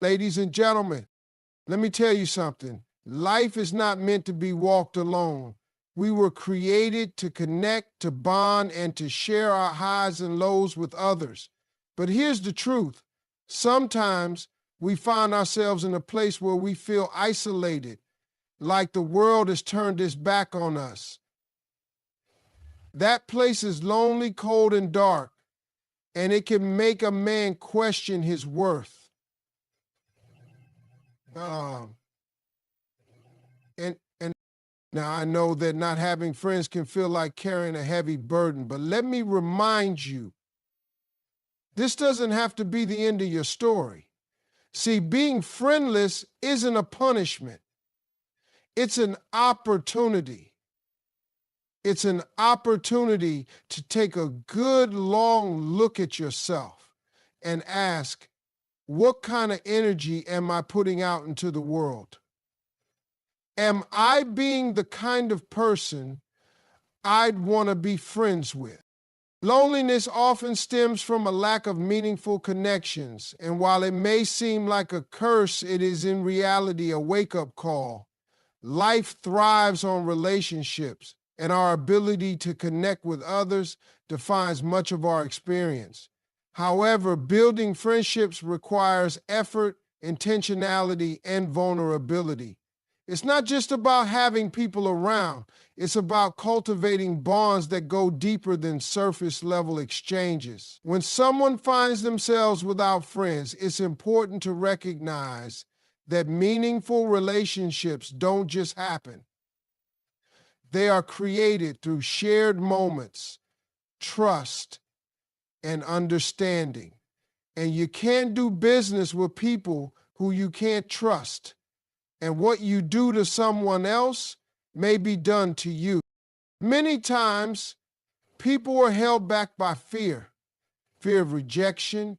Ladies and gentlemen, let me tell you something. Life is not meant to be walked alone. We were created to connect, to bond, and to share our highs and lows with others. But here's the truth. Sometimes we find ourselves in a place where we feel isolated, like the world has turned its back on us. That place is lonely, cold, and dark, and it can make a man question his worth. Um, and now I know that not having friends can feel like carrying a heavy burden, but let me remind you, this doesn't have to be the end of your story. See, being friendless isn't a punishment. It's an opportunity. It's an opportunity to take a good long look at yourself and ask, what kind of energy am I putting out into the world? Am I being the kind of person I'd want to be friends with? Loneliness often stems from a lack of meaningful connections, and while it may seem like a curse, it is in reality a wake-up call. Life thrives on relationships, and our ability to connect with others defines much of our experience. However, building friendships requires effort, intentionality, and vulnerability. It's not just about having people around. It's about cultivating bonds that go deeper than surface-level exchanges. When someone finds themselves without friends, it's important to recognize that meaningful relationships don't just happen. They are created through shared moments, trust, and understanding. And you can't do business with people who you can't trust. And what you do to someone else may be done to you. Many times, people are held back by fear of rejection,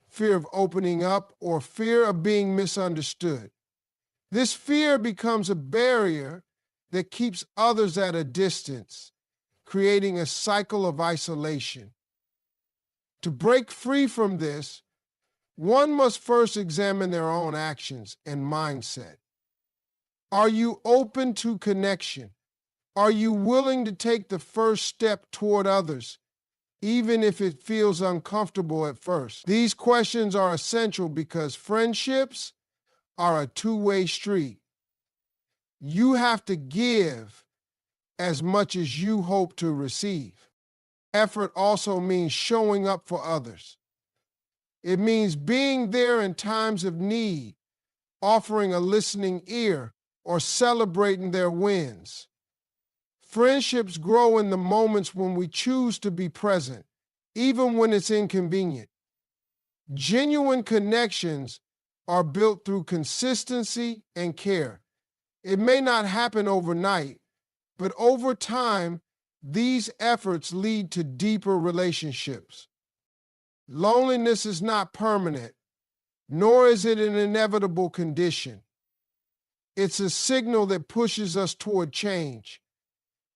fear of opening up, or fear of being misunderstood. This fear becomes a barrier that keeps others at a distance, creating a cycle of isolation. To break free from this, one must first examine their own actions and mindset. Are you open to connection? Are you willing to take the first step toward others, even if it feels uncomfortable at first? These questions are essential because friendships are a two-way street. You have to give as much as you hope to receive. Effort also means showing up for others. It means being there in times of need, offering a listening ear, or celebrating their wins. Friendships grow in the moments when we choose to be present, even when it's inconvenient. Genuine connections are built through consistency and care. It may not happen overnight, but over time, these efforts lead to deeper relationships. Loneliness is not permanent, nor is it an inevitable condition. It's a signal that pushes us toward change.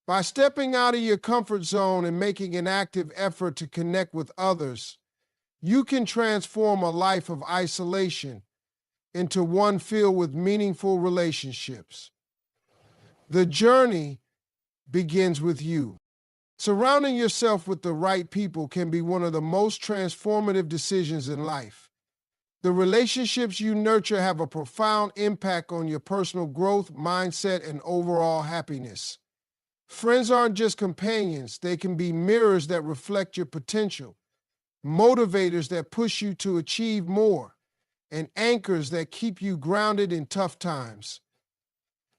By stepping out of your comfort zone and making an active effort to connect with others, you can transform a life of isolation into one filled with meaningful relationships. The journey begins with you. Surrounding yourself with the right people can be one of the most transformative decisions in life. The relationships you nurture have a profound impact on your personal growth, mindset, and overall happiness. Friends aren't just companions. They can be mirrors that reflect your potential, motivators that push you to achieve more, and anchors that keep you grounded in tough times.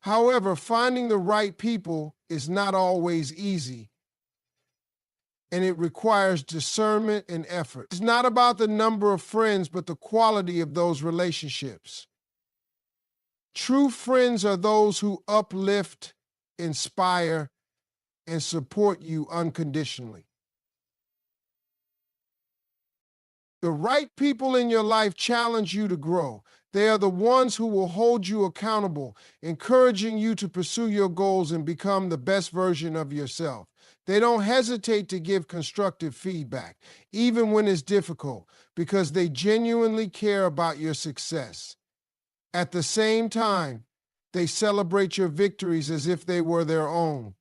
However, finding the right people is not always easy, and it requires discernment and effort. It's not about the number of friends, but the quality of those relationships. True friends are those who uplift, inspire, and support you unconditionally. The right people in your life challenge you to grow. They are the ones who will hold you accountable, encouraging you to pursue your goals and become the best version of yourself. They don't hesitate to give constructive feedback, even when it's difficult, because they genuinely care about your success. At the same time, they celebrate your victories as if they were their own.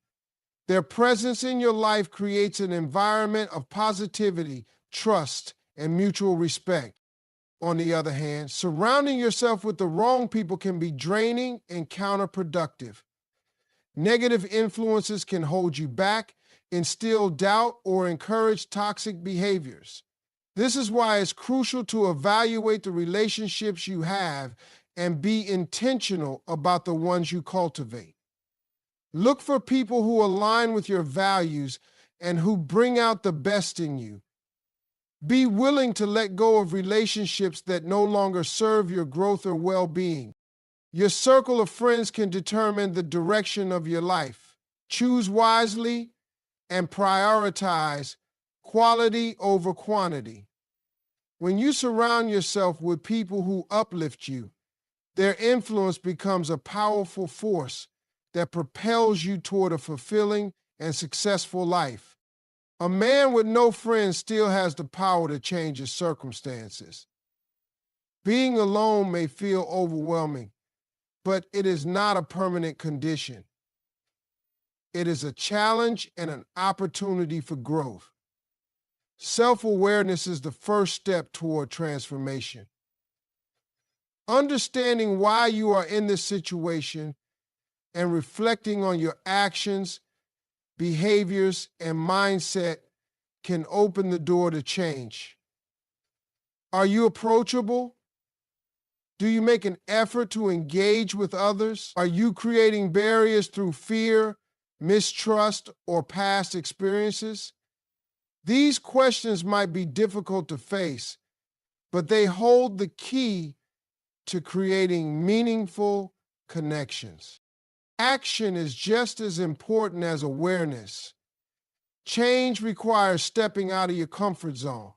Their presence in your life creates an environment of positivity, trust, and mutual respect. On the other hand, surrounding yourself with the wrong people can be draining and counterproductive. Negative influences can hold you back, instill doubt, or encourage toxic behaviors. This is why it's crucial to evaluate the relationships you have and be intentional about the ones you cultivate. Look for people who align with your values and who bring out the best in you. Be willing to let go of relationships that no longer serve your growth or well-being. Your circle of friends can determine the direction of your life. Choose wisely and prioritize quality over quantity. When you surround yourself with people who uplift you, their influence becomes a powerful force that propels you toward a fulfilling and successful life. A man with no friends still has the power to change his circumstances. Being alone may feel overwhelming, but it is not a permanent condition. It is a challenge and an opportunity for growth. Self-awareness is the first step toward transformation. Understanding why you are in this situation and reflecting on your actions, behaviors, and mindset can open the door to change. Are you approachable? Do you make an effort to engage with others? Are you creating barriers through fear, mistrust, or past experiences? These questions might be difficult to face, but they hold the key to creating meaningful connections. Action is just as important as awareness. Change requires stepping out of your comfort zone.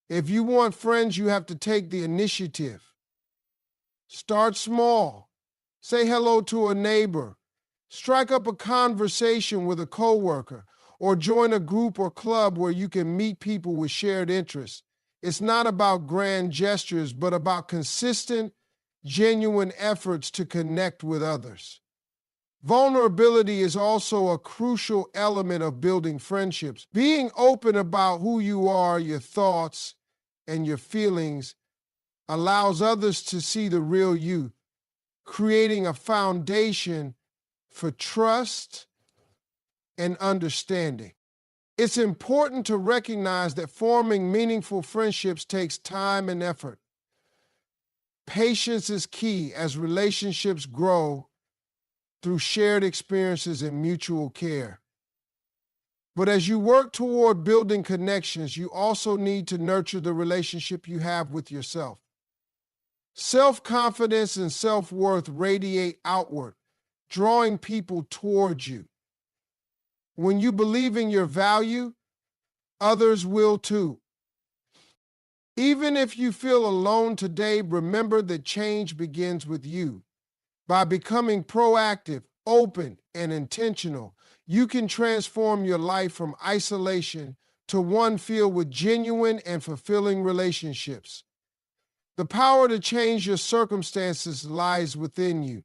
If you want friends, you have to take the initiative. Start small. Say hello to a neighbor. Strike up a conversation with a coworker, or join a group or club where you can meet people with shared interests. It's not about grand gestures, but about consistent, genuine efforts to connect with others. Vulnerability is also a crucial element of building friendships. Being open about who you are, your thoughts, and your feelings allows others to see the real you, creating a foundation for trust and understanding. It's important to recognize that forming meaningful friendships takes time and effort. Patience is key as relationships grow through shared experiences and mutual care. But as you work toward building connections, you also need to nurture the relationship you have with yourself. Self-confidence and self-worth radiate outward, drawing people towards you. When you believe in your value, others will too. Even if you feel alone today, remember that change begins with you. By becoming proactive, open, and intentional, you can transform your life from isolation to one filled with genuine and fulfilling relationships. The power to change your circumstances lies within you.